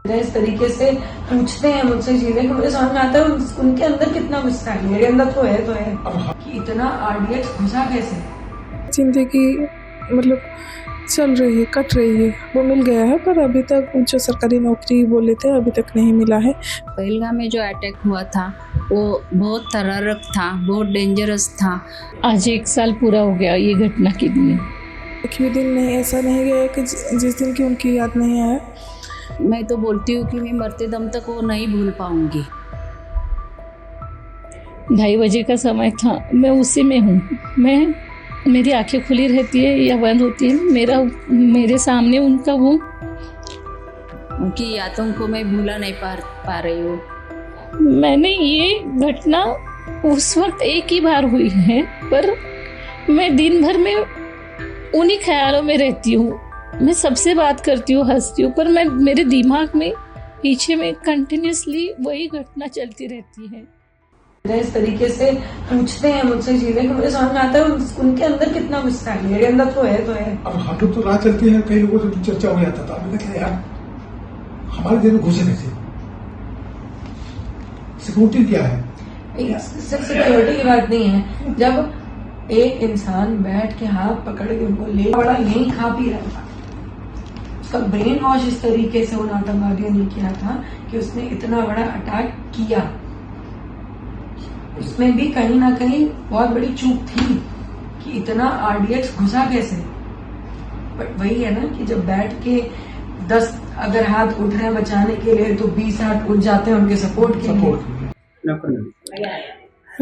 इस तरीके से पूछते हैं मुझसे चीजें कि मुझे समझ में आता है उनके अंदर कितना गुस्सा है, मेरे अंदर तो है कि इतना आरडीएक्स घुसा कैसे। जिंदगी मतलब चल रही है, कट रही है, वो मिल गया है पर अभी तक जो सरकारी नौकरी बोले थे अभी तक नहीं मिला है। पहलगाम में जो अटैक हुआ था वो बहुत तरारक था, बहुत डेंजरस था। आज 1 साल पूरा हो गया ये घटना के लिए। एक भी दिन नहीं ऐसा नहीं गया कि जिस दिन की उनकी याद नहीं आया। मैं तो बोलती हूँ कि मैं मरते दम तक वो नहीं भूल पाऊंगी। 2:30 बजे का समय था, मैं उसी में हूँ। मेरी आंखें खुली रहती है या बंद होती है, मेरे सामने उनका वो उनकी यादों को मैं भूला नहीं पा रही हूँ। मैंने ये घटना उस वक्त एक ही बार हुई है, पर मैं दिन भर में उन्हीं ख्यालों में रहती हूँ। मैं सबसे बात करती हूँ, हंसती हूँ, पर मेरे दिमाग में पीछे में कंटिन्यूसली वही घटना चलती रहती है। इस तरीके से पूछते हैं मुझसे चीजें कि मुझे समझ में आता है उनके अंदर कितना गुस्सा है, मेरे अंदर तो है। अब हम लोग तो राह चलती है, कई लोगों से चर्चा हो जाता था, अभी तक यार हमारे दिन में घुसे कैसे, सिक्योरिटी क्या है। सिर्फ सिक्योरिटी की बात नहीं है, जब एक इंसान बैठ के हाथ पकड़ के उनको ले बड़ा यही खा पी रहा था, उसका ब्रेन वॉश इस तरीके से उन आतंकवादियों ने किया था कि उसने इतना बड़ा अटैक किया। उसमें भी कहीं ना कहीं बहुत बड़ी चूक थी कि इतना आरडीएक्स घुसा कैसे। बट वही है ना कि जब बैठ के 10 अगर हाथ उठ रहे हैं बचाने के लिए तो 20 हाथ उठ जाते हैं उनके सपोर्ट के लिए।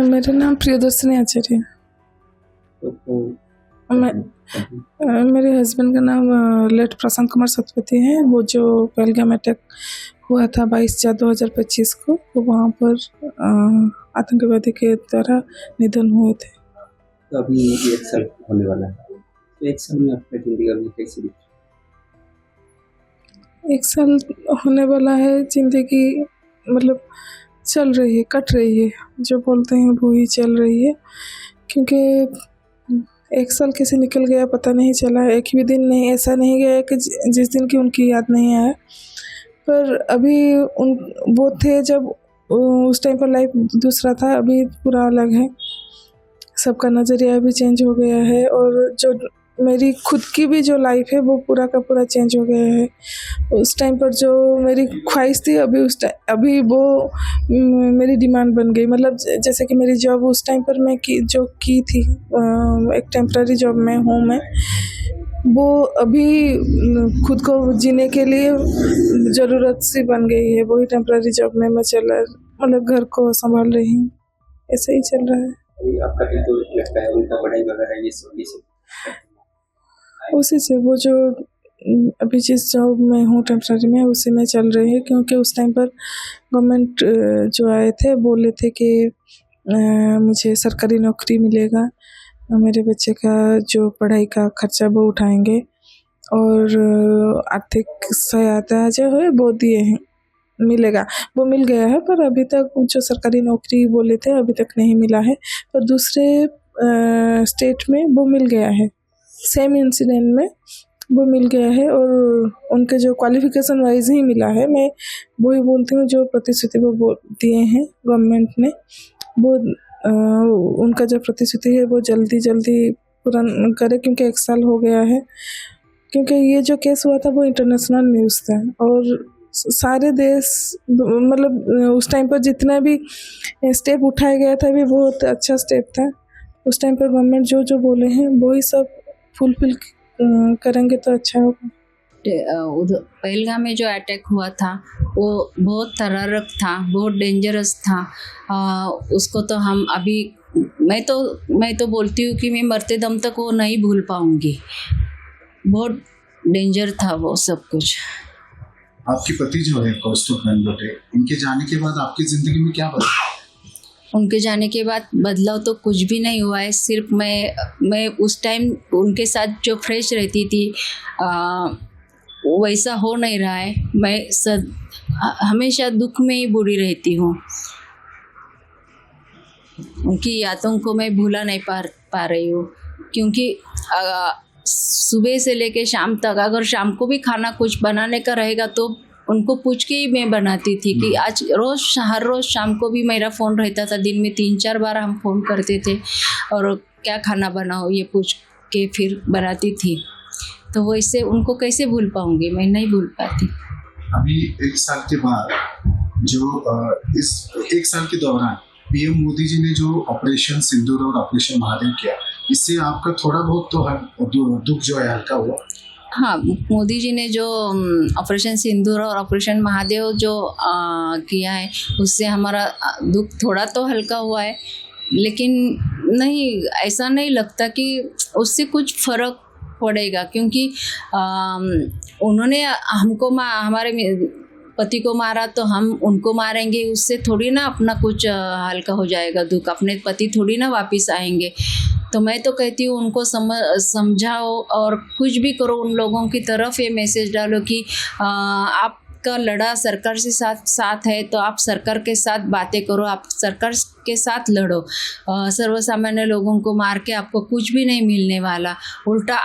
मेरा नाम प्रियदर्शनी आचार्य। मेरे हस्बैंड का नाम लेट प्रशांत कुमार सतपथी है। वो जो पहलगाम अटैक हुआ था 22/4/2025 को, तो वहाँ पर आतंकवादी के द्वारा निधन हुए थे। तो अभी 1 साल होने वाला है, तो 1 साल में आपका जिंदगी अभी कैसे बीती? 1 साल होने वाला है, जिंदगी मतलब चल रही है, कट रही है, जो बोलते हैं वो ही चल रही है। क्योंकि 1 साल कैसे निकल गया पता नहीं चला। एक भी दिन नहीं ऐसा नहीं गया कि जिस दिन की उनकी याद नहीं आया। पर अभी वो थे जब उस टाइम पर लाइफ दूसरा था, अभी पूरा अलग है। सबका नज़रिया भी चेंज हो गया है और जो मेरी खुद की भी जो लाइफ है वो पूरा का पूरा चेंज हो गया है। उस टाइम पर जो मेरी ख्वाहिश थी अभी वो मेरी डिमांड बन गई। मतलब जैसे कि मेरी जॉब उस टाइम पर मैं की थी, एक टेम्पररी जॉब में हूँ मैं, वो अभी खुद को जीने के लिए ज़रूरत सी बन गई है। वही टेम्पररी जॉब में मैं मतलब घर को संभाल रही हूँ, ऐसे ही चल रहा है। आपका दिल तो लगता है उनका पढ़ाई वगैरह ये सब उसी से वो जो अभी जिस जॉब में हूँ टेम्पररी में उसी में चल रही है। क्योंकि उस टाइम पर गवर्नमेंट जो आए थे बोले थे कि मुझे सरकारी नौकरी मिलेगा, मेरे बच्चे का जो पढ़ाई का खर्चा वो उठाएंगे और आर्थिक सहायता जो है वो दिए हैं, मिलेगा, वो मिल गया है। पर अभी तक जो सरकारी नौकरी बोले थे अभी तक नहीं मिला है। पर दूसरे स्टेट में वो मिल गया है, सेम इंसिडेंट में वो मिल गया है और उनके जो क्वालिफिकेशन वाइज ही मिला है। मैं वही बोलती हूँ जो प्रतिश्रुति वो दिए हैं गवर्नमेंट ने, वो उनका जो प्रतिश्रुति है वो जल्दी पूरा करे। क्योंकि 1 साल हो गया है। क्योंकि ये जो केस हुआ था वो इंटरनेशनल न्यूज़ था और सारे देश मतलब उस टाइम पर जितना भी स्टेप उठाया गया था भी बहुत अच्छा स्टेप था। उस टाइम पर गवर्नमेंट जो बोले हैं वही सब फुलफिल करेंगे तो अच्छा होगा। पहलगाम में जो अटैक हुआ था वो बहुत तरारक था, बहुत डेंजरस था। उसको तो हम अभी मैं तो बोलती हूँ कि मैं मरते दम तक वो नहीं भूल पाऊंगी। बहुत डेंजर था वो सब कुछ। आपके पति जो है कौस्तुभ नंदोटे, उनके जाने के बाद आपकी जिंदगी में क्या बदला? उनके जाने के बाद बदलाव तो कुछ भी नहीं हुआ है। सिर्फ मैं उस टाइम उनके साथ जो फ्रेश रहती थी वैसा हो नहीं रहा है। मैं हमेशा दुख में ही बुरी रहती हूँ। उनकी यादों को मैं भूला नहीं पा रही हूँ। क्योंकि सुबह से लेके शाम तक अगर शाम को भी खाना कुछ बनाने का रहेगा तो उनको पूछ के ही मैं बनाती थी कि आज हर रोज़ शाम को भी मेरा फ़ोन रहता था, दिन में 3-4 बार हम फ़ोन करते थे और क्या खाना बनाओ ये पूछ के फिर बनाती थी। तो वैसे उनको कैसे भूल पाऊँगी, मैं नहीं भूल पाती। अभी 1 साल के बाद जो इस 1 साल के दौरान पीएम मोदी जी ने जो ऑपरेशन सिंदूर और ऑपरेशन महादेव किया, इससे आपका थोड़ा बहुत तो दुख जो है हल्का हुआ? हाँ, मोदी जी ने जो ऑपरेशन सिंदूर और ऑपरेशन महादेव जो किया है, उससे हमारा दुख थोड़ा तो हल्का हुआ है, लेकिन नहीं, ऐसा नहीं लगता कि उससे कुछ फ़र्क पड़ेगा, क्योंकि उन्होंने हमको हमारे पति को मारा तो हम उनको मारेंगे, उससे थोड़ी ना अपना कुछ हल्का हो जाएगा दुख, अपने पति थोड़ी ना वापस आएंगे। तो मैं तो कहती हूँ उनको समझाओ और कुछ भी करो, उन लोगों की तरफ ये मैसेज डालो कि आपका लड़ा सरकार से साथ है, तो आप सरकार के साथ बातें करो, आप सरकार के साथ लड़ो। सर्वसामान्य लोगों को मार के आपको कुछ भी नहीं मिलने वाला, उल्टा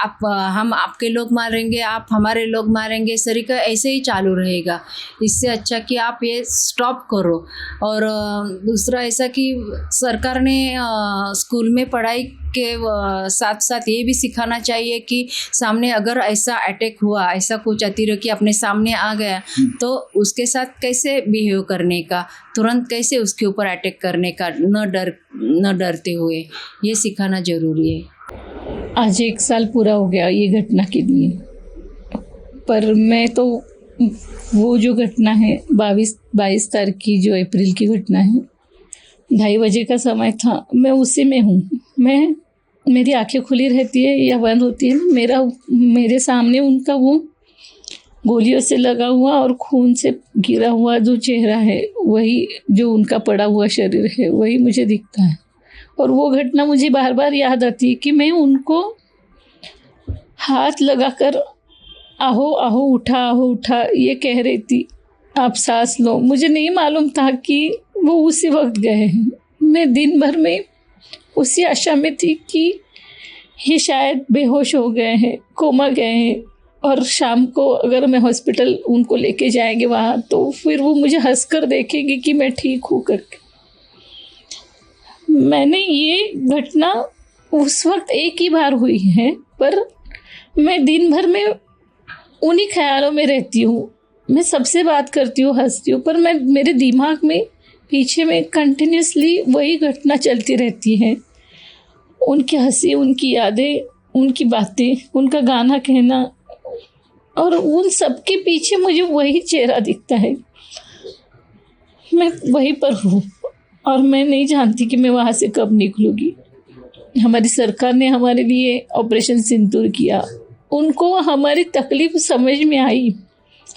हम आपके लोग मारेंगे, आप हमारे लोग मारेंगे, तरीका ऐसे ही चालू रहेगा। इससे अच्छा कि आप ये स्टॉप करो। और दूसरा ऐसा कि सरकार ने स्कूल में पढ़ाई के साथ साथ ये भी सिखाना चाहिए कि सामने अगर ऐसा अटैक हुआ, ऐसा कुछ अतिरेकी अपने सामने आ गया, तो उसके साथ कैसे बिहेव करने का, तुरंत कैसे उसके ऊपर अटैक करने का, न डरते हुए, ये सिखाना ज़रूरी है। आज 1 साल पूरा हो गया ये घटना के लिए, पर मैं तो वो जो घटना है 22 तारीख की, जो अप्रैल की घटना है, 2:30 बजे का समय था, मैं उसी में हूँ। मेरी आंखें खुली रहती है या बंद होती है, मेरे सामने उनका वो गोलियों से लगा हुआ और खून से गिरा हुआ जो चेहरा है, वही जो उनका पड़ा हुआ शरीर है, वही मुझे दिखता है। और वो घटना मुझे बार बार याद आती है कि मैं उनको हाथ लगाकर आहो आहो उठा ये कह रही थी, आप सांस लो। मुझे नहीं मालूम था कि वो उसी वक्त गए हैं। मैं दिन भर में उसी आशा में थी कि ये शायद बेहोश हो गए हैं, कोमा गए हैं, और शाम को अगर मैं हॉस्पिटल उनको लेके जाएंगे वहाँ, तो फिर वो मुझे हंसकर देखेंगे कि मैं ठीक हूँ करके। मैंने ये घटना उस वक्त एक ही बार हुई है, पर मैं दिन भर में उन्हीं ख्यालों में रहती हूँ। मैं सबसे बात करती हूँ, हंसती हूँ, पर मेरे दिमाग में पीछे में कंटिन्यूसली वही घटना चलती रहती है। उनकी हंसी, उनकी यादें, उनकी बातें, उनका गाना कहना, और उन सब के पीछे मुझे वही चेहरा दिखता है। मैं वहीं पर हूँ और मैं नहीं जानती कि मैं वहाँ से कब निकलूँगी। हमारी सरकार ने हमारे लिए ऑपरेशन सिंदूर किया, उनको हमारी तकलीफ समझ में आई,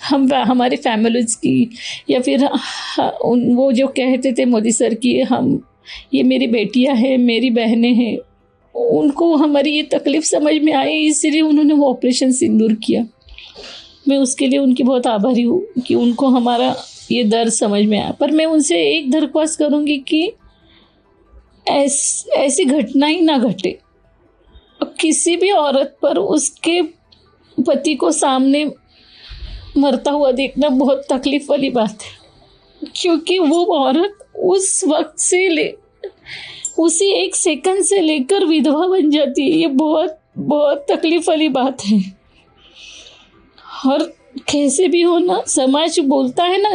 हमारी फैमिलीज़ की, या फिर वो जो कहते थे मोदी सर की ये मेरी बेटियां हैं, मेरी बहनें हैं, उनको हमारी ये तकलीफ़ समझ में आई, इसलिए उन्होंने वो ऑपरेशन सिंदूर किया। मैं उसके लिए उनकी बहुत आभारी हूँ कि उनको हमारा ये दर्द समझ में आया। पर मैं उनसे एक दरख्वास्त करूँगी कि ऐसी घटना ही ना घटे। किसी भी औरत पर उसके पति को सामने मरता हुआ देखना बहुत तकलीफ वाली बात है, क्योंकि वो औरत उस वक्त से उसी 1 सेकंड से लेकर विधवा बन जाती है। ये बहुत बहुत तकलीफ वाली बात है। और कैसे भी हो ना, समाज बोलता है ना,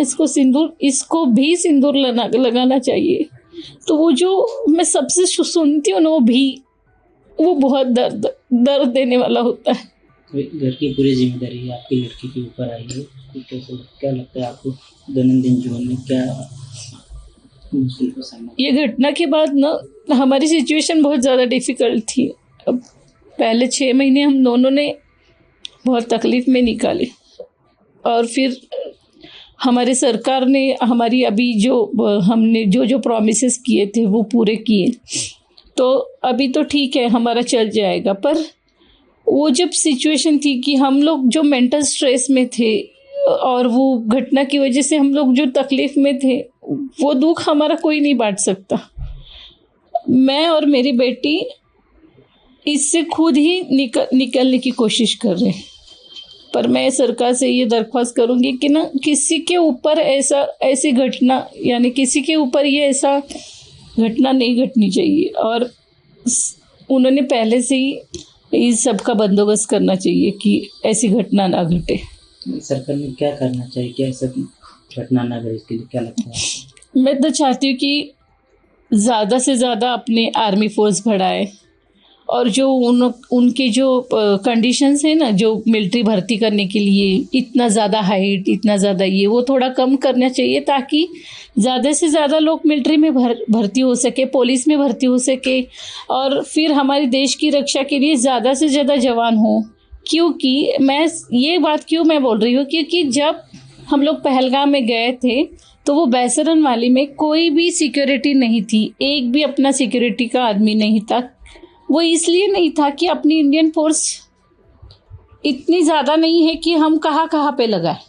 इसको भी सिंदूर लगाना चाहिए। तो वो जो मैं सबसे सुनती हूँ ना, वो बहुत दर्द देने वाला होता है। घर की पूरी जिम्मेदारी आपकी लड़की के ऊपर आई है, क्या लगता है आपको दैनंदिन जीवन में क्या मुश्किल का सामना? ये घटना के बाद ना हमारी सिचुएशन बहुत ज़्यादा डिफ़िकल्ट थी। अब पहले 6 महीने हम दोनों ने बहुत तकलीफ़ में निकाले, और फिर हमारी सरकार ने हमारी अभी हमने जो प्रॉमिसेस किए थे वो पूरे किए, तो अभी तो ठीक है, हमारा चल जाएगा। पर वो जब सिचुएशन थी कि हम लोग जो मेंटल स्ट्रेस में थे और वो घटना की वजह से हम लोग जो तकलीफ़ में थे, वो दुख हमारा कोई नहीं बांट सकता। मैं और मेरी बेटी इससे खुद ही निकलने की कोशिश कर रहे हैं। पर मैं सरकार से ये दरख्वास्त करूंगी कि ना किसी के ऊपर ऐसी घटना, यानी किसी के ऊपर ये ऐसा घटना नहीं घटनी चाहिए, और उन्होंने पहले से ही इस सब का बंदोबस्त करना चाहिए कि ऐसी घटना ना घटे। सरकार ने क्या करना चाहिए, क्या ऐसा घटना ना घटे, इसके लिए क्या लगता है आपको? मैं तो चाहती हूँ कि ज़्यादा से ज़्यादा अपने आर्मी फोर्स बढ़ाए, और जो उनके जो कंडीशंस है ना, जो मिलिट्री भर्ती करने के लिए इतना ज़्यादा हाइट, इतना ज़्यादा ये, वो थोड़ा कम करना चाहिए, ताकि ज़्यादा से ज़्यादा लोग मिलिट्री में भर्ती हो सके, पुलिस में भर्ती हो सके, और फिर हमारे देश की रक्षा के लिए ज़्यादा से ज़्यादा जवान हो। क्योंकि मैं ये बात क्यों मैं बोल रही हूँ, क्योंकि जब हम लोग पहलगाम में गए थे तो वो बैसरन वाली में कोई भी सिक्योरिटी नहीं थी, एक भी अपना सिक्योरिटी का आदमी नहीं था। वो इसलिए नहीं था कि अपनी इंडियन फोर्स इतनी ज़्यादा नहीं है कि हम कहाँ पे लगाए।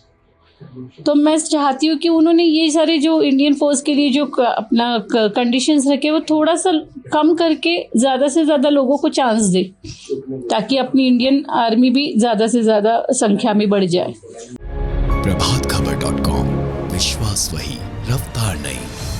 तो मैं चाहती हूँ कि उन्होंने ये सारे जो इंडियन फोर्स के लिए जो अपना कंडीशंस रखे, वो थोड़ा सा कम करके ज़्यादा से ज़्यादा लोगों को चांस दे, ताकि अपनी इंडियन आर्मी भी ज़्यादा से ज़्यादा संख्या में बढ़ जाए। प्रभातखबर.com, विश्वास वही, रफ्तार नहीं।